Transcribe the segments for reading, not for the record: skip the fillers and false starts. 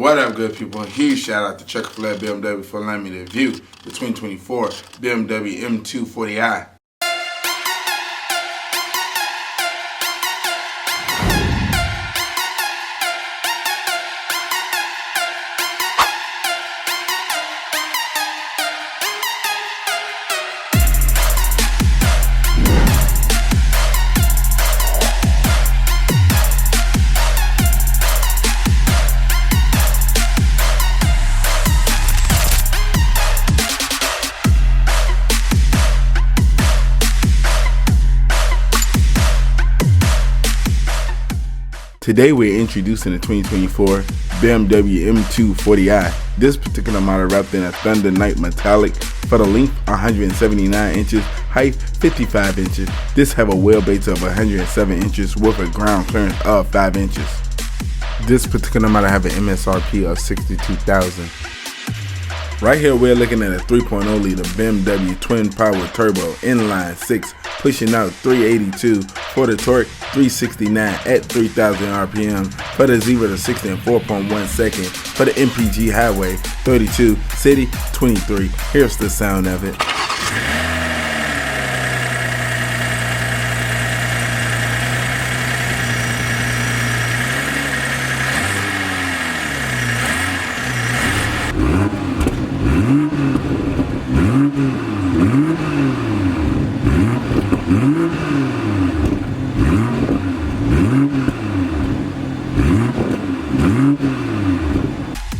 What up, good people? Huge shout out to Checkerflag BMW for allowing me to review the 2024 BMW M240i. Today we're introducing the 2024 BMW M240i. This particular model wrapped in a Thunder Night metallic for the length 179 inches, height 55 inches. This have a wheelbase of 107 inches with a ground clearance of 5 inches. This particular model have an MSRP of $62,000. Right here we're looking at a 3.0 liter BMW twin power turbo inline-six pushing out 382 for the torque, 369 at 3,000 RPM for the 0 to 60 in 4.1 seconds for the MPG highway, 32, city, 23. Here's the sound of it.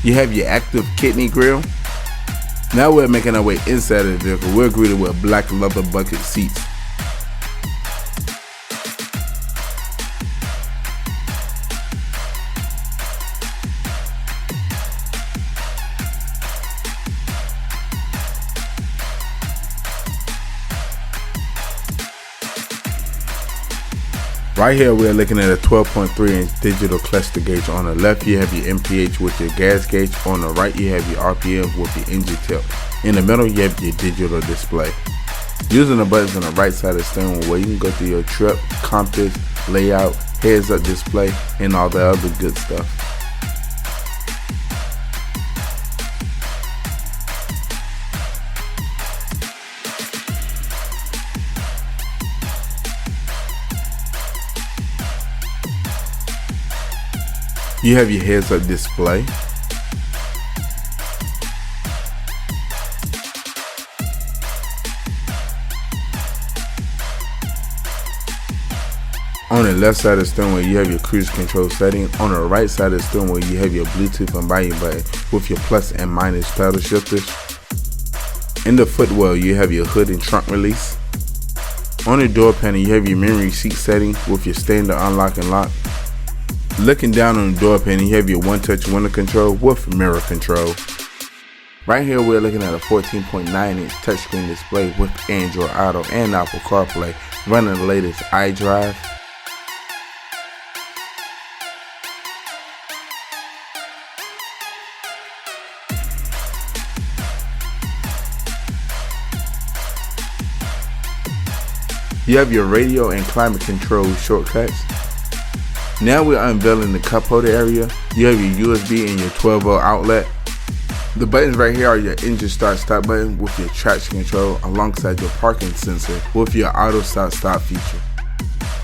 You have your active kidney grille. Now we're making our way inside of the vehicle. We're greeted with black leather bucket seats. Right here we're looking at a 12.3 inch digital cluster gauge. On the left you have your MPH with your gas gauge. On the right you have your RPM with your engine tilt. In the middle you have your digital display. Using the buttons on the right side of the steering wheel, you can go through your trip, compass, layout, heads up display, and all the other good stuff. You have your heads-up display. On the left side of the steering wheel, you have your cruise control setting. On the right side of the steering wheel, you have your Bluetooth and volume button with your plus and minus pedal shifters. In the footwell, you have your hood and trunk release. On the door panel, you have your memory seat setting with your standard unlock and lock. Looking down on the door panel, you have your one-touch window control with mirror control. Right here we're looking at a 14.9 inch touchscreen display with Android Auto and Apple CarPlay running the latest xDrive. You have your radio and climate control shortcuts. Now we're unveiling the cup holder area. You have your USB and your 12-volt outlet. The buttons right here are your engine start-stop button with your traction control alongside your parking sensor with your auto start-stop feature.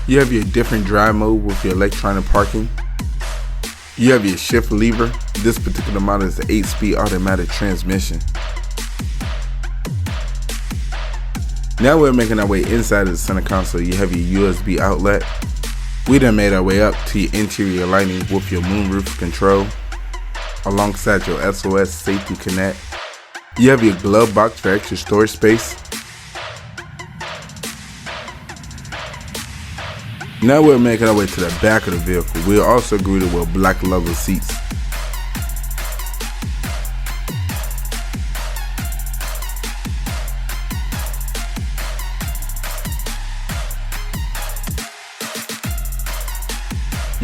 You have your different drive mode with your electronic parking. You have your shift lever. This particular model is the 8-speed automatic transmission. Now we're making our way inside of the center console. You have your USB outlet. We done made our way up to your interior lighting with your moonroof control alongside your SOS Safety Connect. You have your glove box for extra storage space. Now we're making our way to the back of the vehicle. We're also greeted with black leather seats.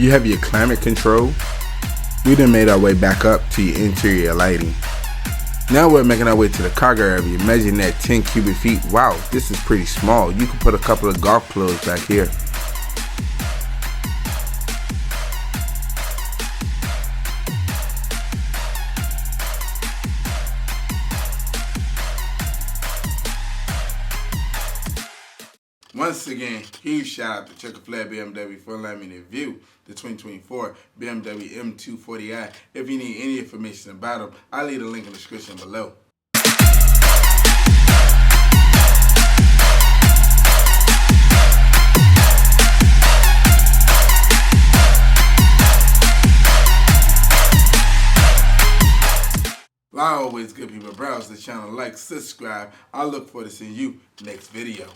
You have your climate control. We then made our way back up to your interior lighting. Now we're making our way to the cargo area, measuring that 10 cubic feet. Wow, this is pretty small. You can put a couple of golf clubs back here. Once again, huge shout out to Checker Flag BMW for allowing me to review the 2024 BMW M240i. If you need any information about them, I'll leave a link in the description below. Like always, good people, browse the channel, like, subscribe. I look forward to seeing you next video.